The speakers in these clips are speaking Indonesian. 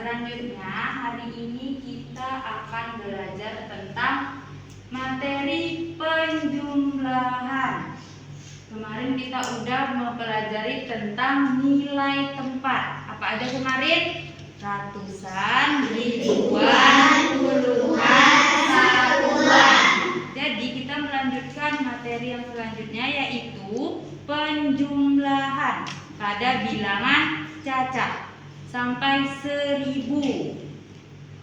Selanjutnya, hari ini kita akan belajar tentang materi penjumlahan. Kemarin kita udah mempelajari tentang nilai tempat. Apa aja kemarin? Ratusan, ribuan, puluhan, satuan. Jadi kita melanjutkan materi yang selanjutnya, yaitu penjumlahan pada bilangan cacat sampai 1000.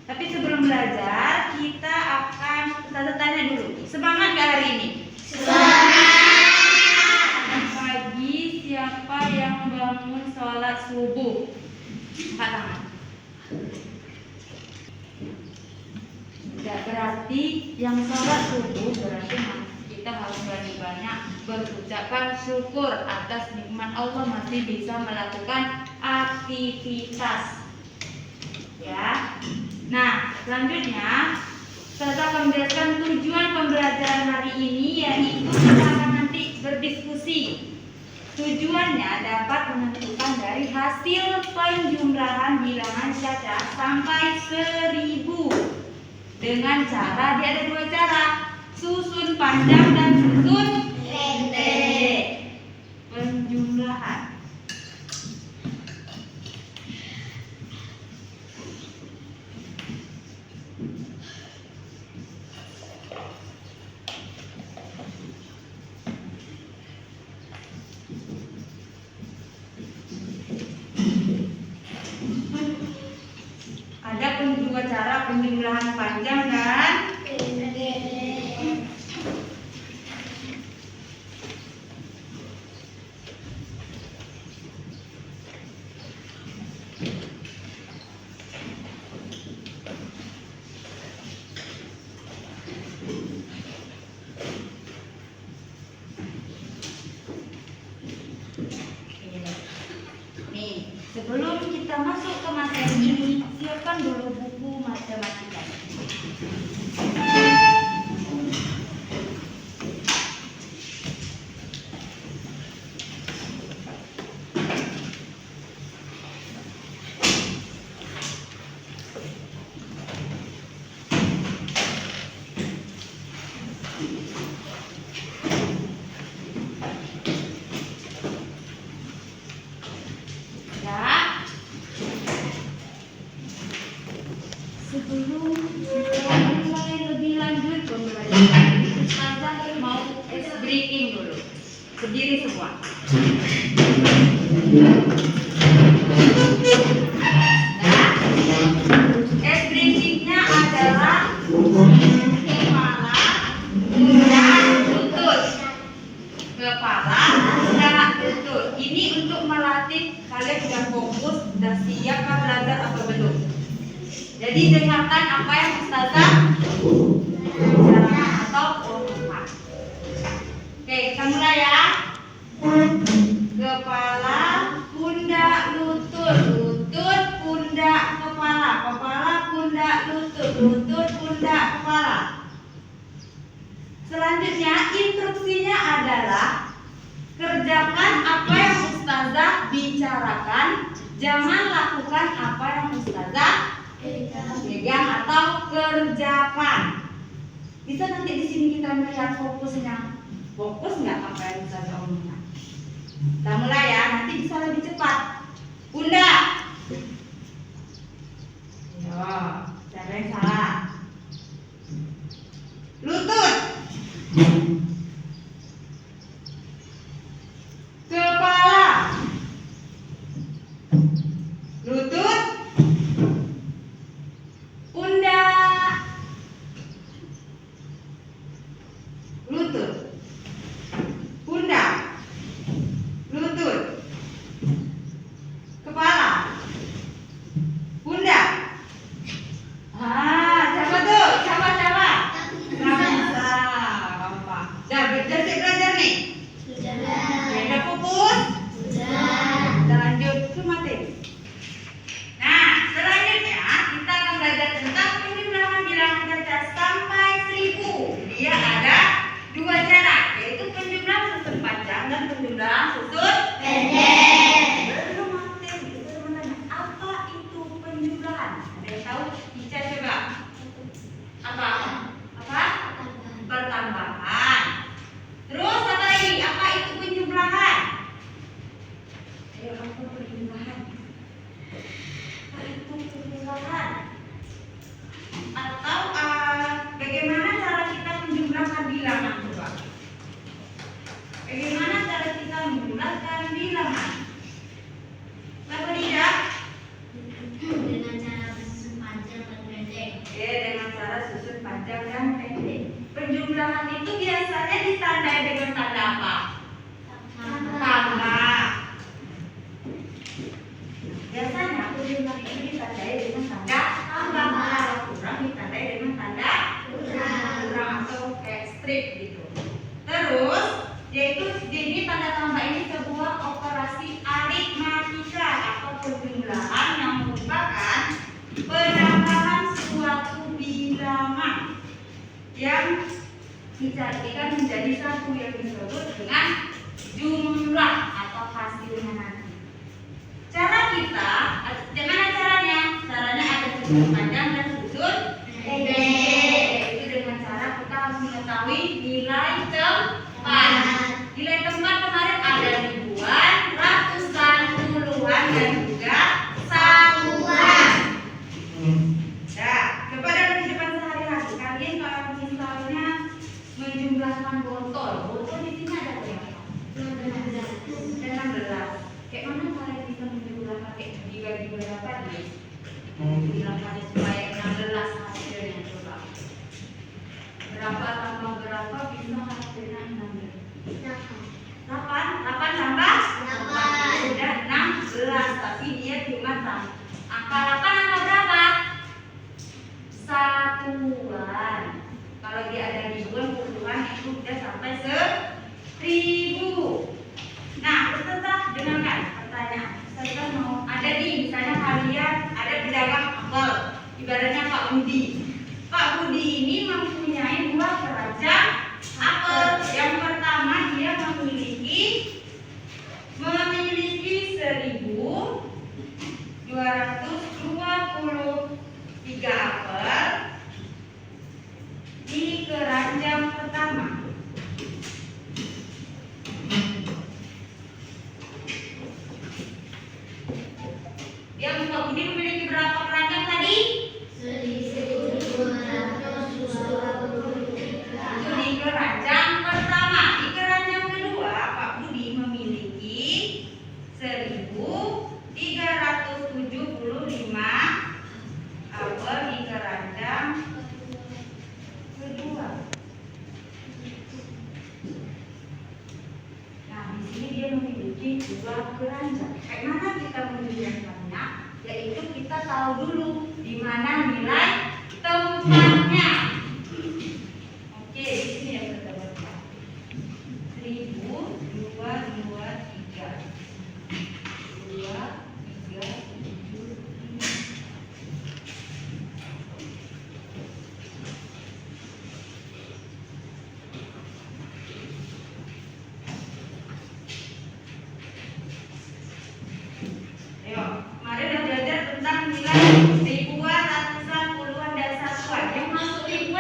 Tapi sebelum belajar, kita akan tanya dulu. Semangat gak hari ini? Semangat! Pagi siapa yang bangun sholat subuh? Angkat tangan. Tidak berarti yang sholat subuh berarti kita harus banyak-banyak berucapkan syukur atas nikmat Allah masih bisa melakukan aktivitas. Ya. Nah, selanjutnya saya akan menjelaskan tujuan pembelajaran hari ini, yaitu kita akan nanti berdiskusi. Tujuannya dapat menentukan dari hasil penjumlahan bilangan cacat sampai 1000 dengan cara, dia ada dua cara, susun panjang dan susun pendek. Penjumlahan. Ada dua cara penjumlahan panjang dan pendek. Nih, sebelum kita masuk ke materi ini, siapkan dulu buku matematika. Sebelum kita mulai lebih lanjut pembelajaran, Ustazah mau ice breaking dulu. Berdiri semua. Nah, ice breakingnya adalah kepala, pundak, lutut. Kepala, pundak, lutut. Ini untuk melatih kalian sudah fokus, sudah siap belajar atau belum. Jadi dengarkan apa yang Ustazah bicarakan atau omongkan. Oke, kita mulai ya. Kepala, pundak, lutut, lutut, pundak, kepala, kepala, pundak, lutut, lutut, pundak, kepala. Selanjutnya instruksinya adalah kerjakan apa yang Ustazah bicarakan, jangan lakukan apa yang Ustazah pegang atau kerjakan. Bisa nanti di sini kita melihat fokusnya. Fokus nggak apa yang bisa saya omongkan? Kita mulai ya, nanti bisa lebih cepat. Pundak. Yo, siapa yang salah? Lutut. Kepala. Lutut. Pundak, lutut, pundak, lutut, yang dicarikan menjadi satu yang disebut dengan jumlah atau hasilnya nanti. Cara kita, gimana caranya? Caranya ada sudut panjang dan sudut pendek. Itu dengan cara kita harus mengetahui nilai tempat. Nilai tempat kemarin ada ribuan, ratusan, puluhan, dan juga satuan. Nah, kepada kehidupan sehari-hari, kalian kalau misalnya menjumlahkan botol di sini ada berapa? 16. Kayak mana kalian bisa menjumlahkan dibagi berapa nih? Menjumlahkan supaya 16 hasilnya coba. Berapa tambah berapa bisa hasilnya 16? 8 tambah 8 sudah 16, tapi dia cuma angka 8 angka berapa? Satuan. Kalau dia ada ribuan, puluhan, itu sudah sampai 1000. Nah, peserta dengarkan pertanyaan. Peserta mau ada nih, misalnya kalian ada pedagang apel, ibaratnya Pak Budi. Pak Budi ini mempunyai 2 keranjang apel. Yang pertama dia memiliki 1.223 apel di keranjang pertama. Yang Pak Budi memiliki berapa keranjang tadi? 1.223. Itu di keranjang pertama. Di keranjang kedua, Pak Budi memiliki 1.375 apel di keranjang kedua. Nah, di sini dia memiliki 2 keranjang. Kayak mana kita menjumlahkannya? Yaitu kita tahu dulu di mana nilai tempatnya. Oke, di sini ya saudara. 1.223. 2.375. Kemarin udah belajar tentang nilai ribuan, ratusan, puluhan, dan satuan. Yang masuk ribu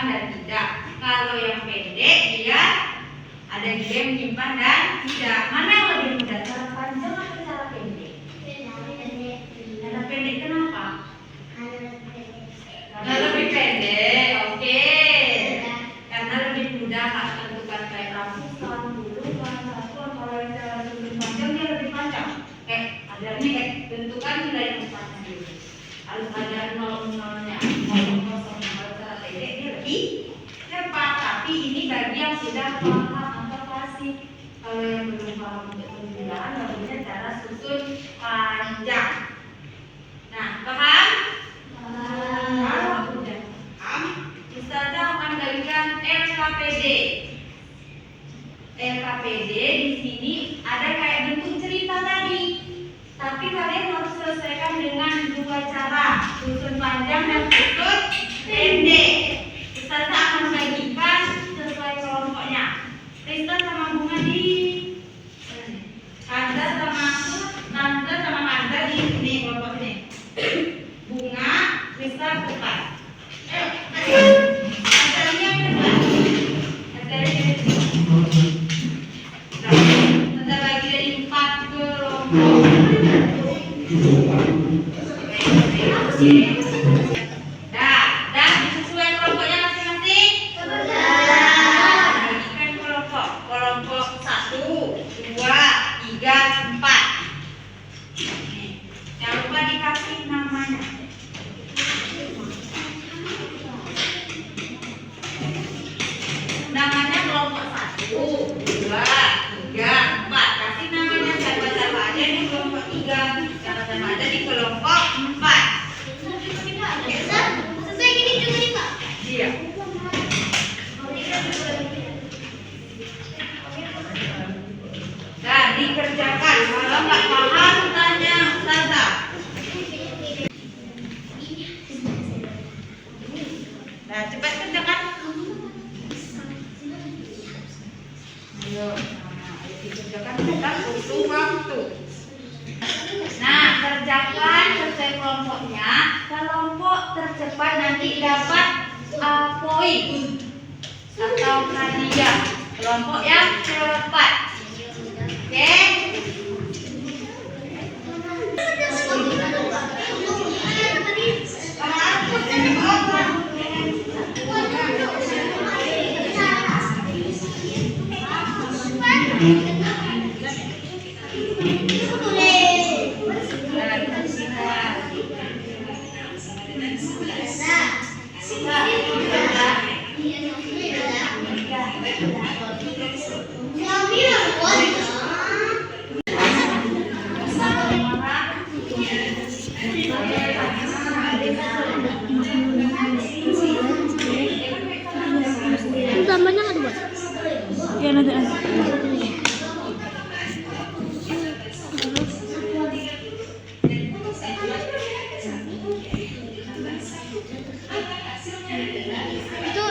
menyimpan dan tidak. Kalau yang pendek dia ada juga yang menyimpan dan tidak. Mana yang lebih mudah? Cara panjang atau cara pendek? Cara pendek kenapa? Karena lebih pendek. Oke. Karena lebih mudah tentukan kayak ratusan, puluhan, satuan. Kalau yang cara susun panjang dia lebih panjang. Ada ini tentukan nilai tempatnya dulu. Harus ada nol-nolnya. Kalau cara pendek dia lebih cepat. Tapi ini bagi yang sudah paham atau fasih. Kalau yang belum paham untuk penggunaan, barunya cara susun panjang. Nah, paham? Kalau sudah paham, Ustazah akan bagikan LKPD. LKPD di sini ada kayak bentuk cerita tadi. Tapi kalian harus selesaikan dengan dua cara, susun panjang dan susun pendek. Ustazah akan bagikan sesuai kelompoknya. Rista sama Bunga di Anda sama Tante sama Anda di sini kelompok ini. Bunga, Rista, Bukan. Asalnya apa? Asalnya kita bagi dari 4 kelompok. Dan sesuai kelompoknya masing-masing. Bagikan kelompok 1, 2, 3, 4. Jangan lupa dikasih namanya. Namanya kelompok 1, 2, 3, 4. Kasih namanya siapa-siapa aja di kelompok 3, siapa-siapa aja di kelompok 4. Iya. Dan dikerjakan. Kalau nggak paham tanya Ustazah. Nah, cepat kerjakan. Ayo dikerjakan tentang waktu. Nah, kerjakan sesuai kelompoknya. Kelompok tercepat nanti dapat poin atau hadiah. Kelompok yang cepat. Oke? Tambahnya nggak dibuat? Ya nanti.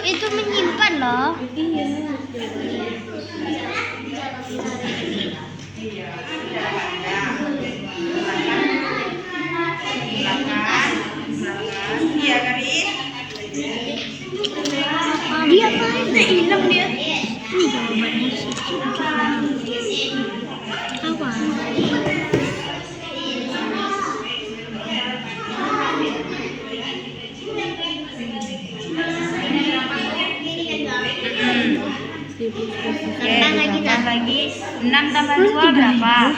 Itu menyimpan loh. Iya. Iya, Karin. Dia kan hilang dia. Ini jawabannya awal. Lagi 6 tambah 2 berapa?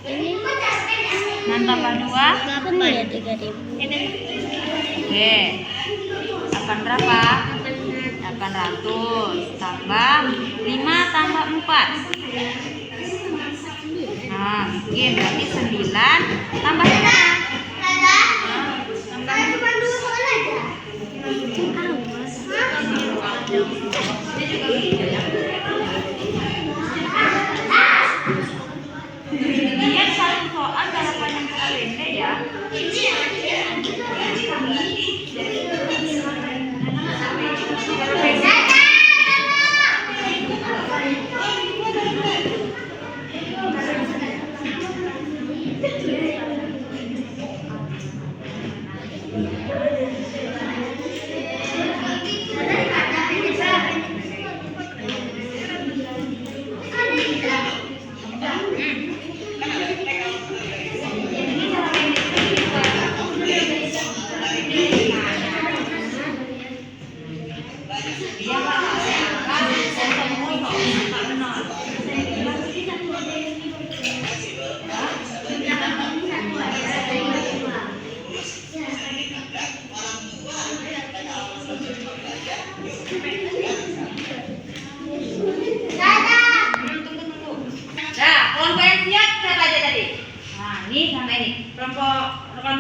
6 tambah 2 8 ya 3.000. Oke. 8 berapa? 800 tambah 5 tambah 4. Nah, bikin berarti 9 tambah 5. Dia satu soal cara panjang cara pendek ya.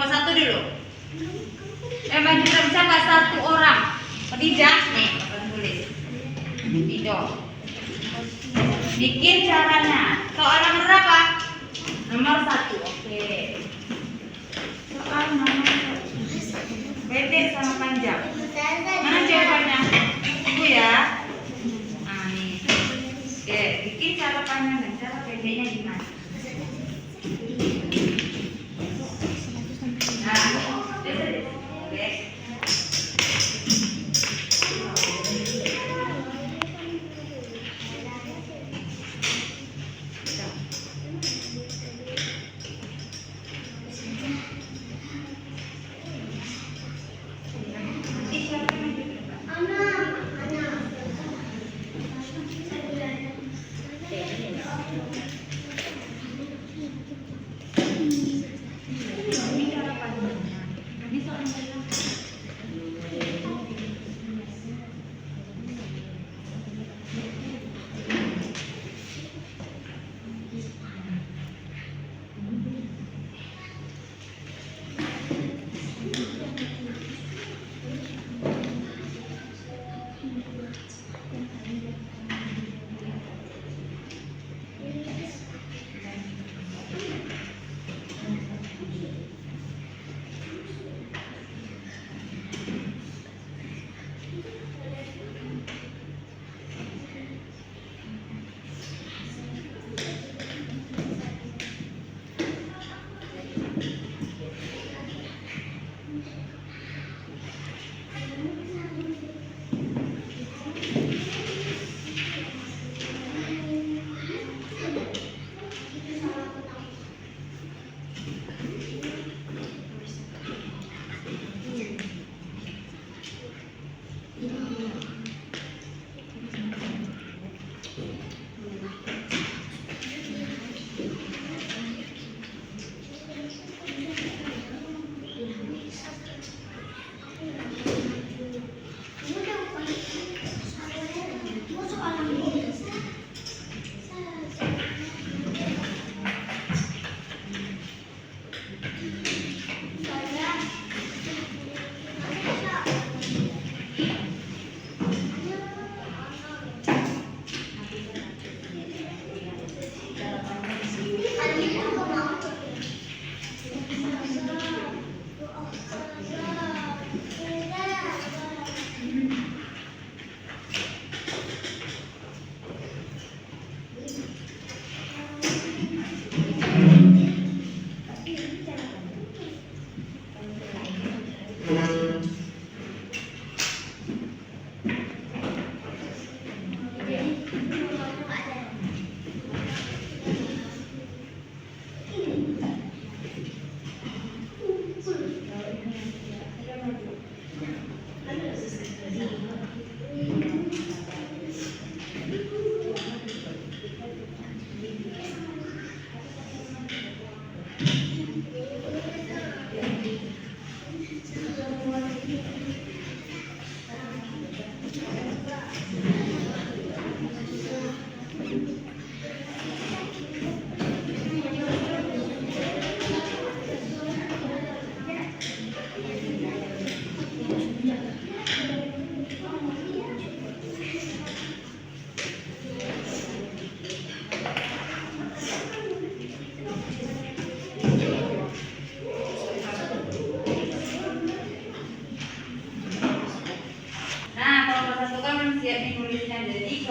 kelompok 1 dulu. Baju kerja nggak 1 orang. Tidak nih, akan tulis. Tidak. Bikin caranya. Soal nomor berapa? Nomor 1. Oke. Soal nomor 1. Pendek sama panjang. Mana jawabannya? Tunggu ya. Nah, nih. Oke, bikin cara panjang dan cara pendeknya gimana? Nah, oke.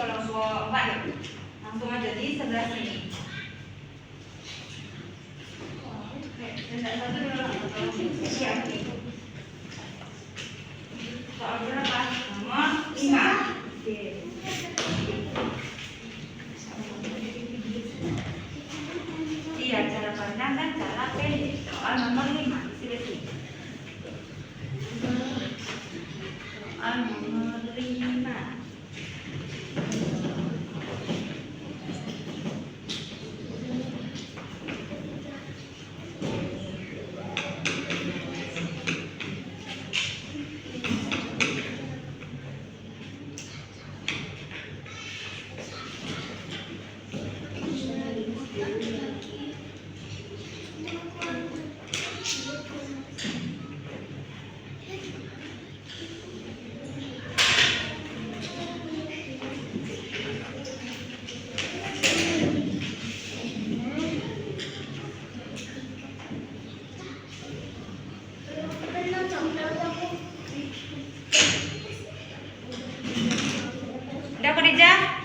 kelompok 4 ya. Langsung aja di sebelah sini. Oke, dan satu dulu. Siap. Soal berapa? Nomor 5. Oke. Iya, cara pandang dan cara pendek. Soal nomor 5. Silahkan. Soal nomor 5. Udah Khadijah?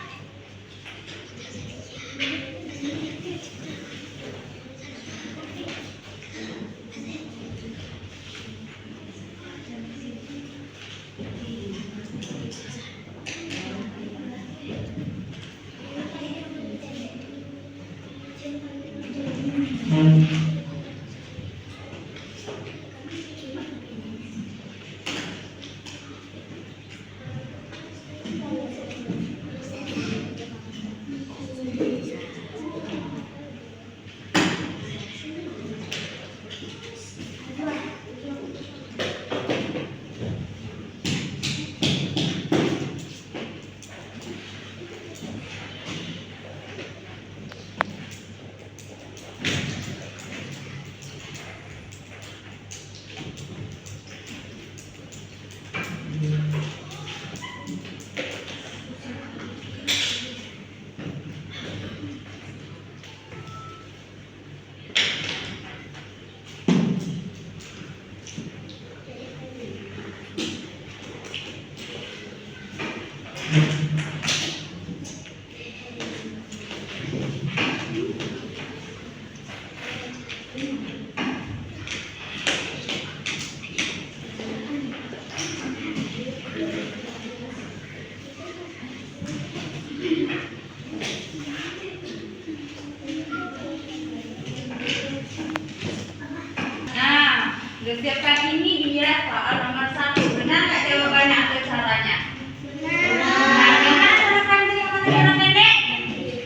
Udah siapkan ini dia soal nomor 1. Benar nggak jawabannya atau caranya? Nah, gimana cara panjang sama cara pendek?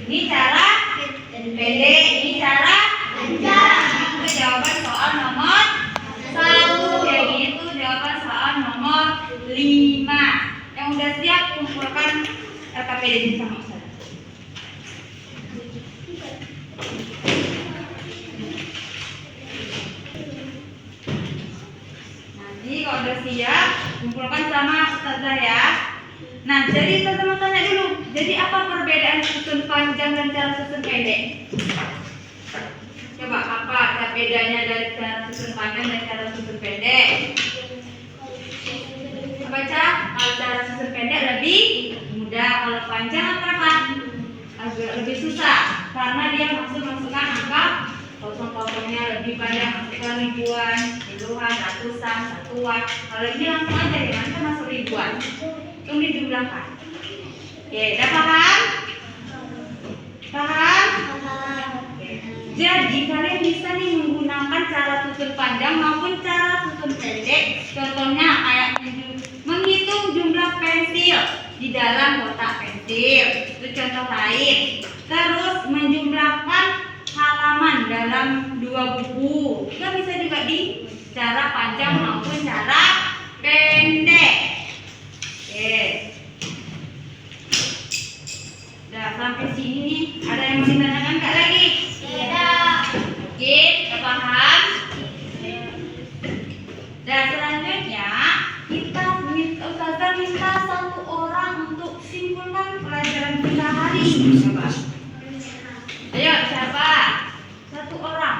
Ini cara pendek, ini cara panjang. Itu jawaban soal nomor 1. Yang itu jawaban soal nomor 5. Yang udah siap kumpulkan RKPD ini sama saya. Kalau udah siap, kumpulkan sama Ustazah ya. Nah, jadi Ustazah mau tanya dulu, jadi apa perbedaan susun panjang dan cara susun pendek? Coba apa bedanya dari cara susun panjang dan cara susun pendek? Baca, kalau cara susun pendek lebih mudah, kalau panjang apa? Agak lebih susah, karena dia masukkan angka kosong-kosongnya lebih banyak, masukkan ribuan, puluhan, ratusan, satuan. Kalau ini langsung aja ya, nanti masuk ribuan. Itu dijumlahkan. Oke, udah paham? Paham? Jadi kalian bisa nih menggunakan cara susun panjang maupun cara susun pendek. Contohnya kayak menghitung jumlah pensil di dalam kotak pensil. Itu contoh lain. Terus menjumlahkan halaman dalam 2 buku. Itu bisa juga di cara panjang maupun cara pendek. Oke. Udah sampai sini nih. Ada yang mau ditanyakan Kak lagi? Tidak. Oke, kita paham? Dan selanjutnya kita Ustazah minta 1 orang untuk simpulkan pelajaran kita hari ini. Coba. Ayo, siapa? 1 orang.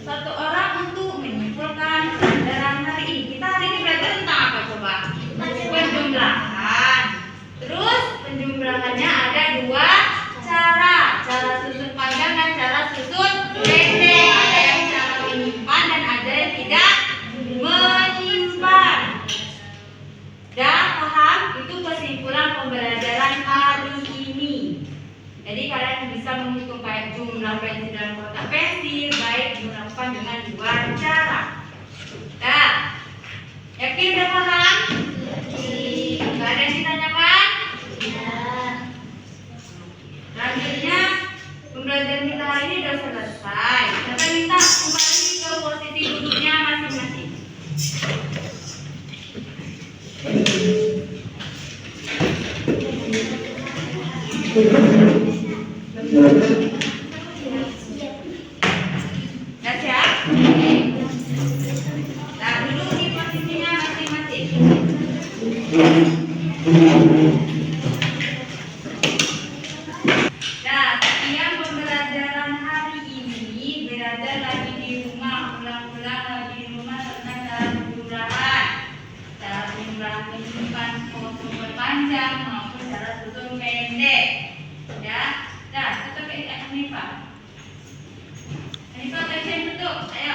1 orang untuk menyimpulkan pelajaran hari ini. Kita hari ini belajar tentang apa coba? Penjumlahan. Terus penjumlahannya ada 2 cara. Cara susun panjang dan cara susun pendek. Ada yang cara menyimpan dan ada yang tidak menyimpan. Dah paham? Itu kesimpulan pembelajaran hari ini. Jadi kalian bisa menghitung kayak jumlah pensil dalam kotak pensil, baik dilakukan dengan 2 cara. Nah, yakin udah paham? Gak ada yang ditanyakan? Selanjutnya pembelajaran kita hari ini sudah selesai. Kita minta kembali ke posisi duduknya masing-masing. Sudah siap? Nah, sekian pembelajaran hari ini. Belajar lagi di rumah, ulang-ulang lagi di rumah tentang cara penjumlahan. Cara penjumlahan menyimpan sumber panjang maupun cara susun pendek. Ya, nah, tutup ini Pak. Ini Pak, kalian tutup. Ayo.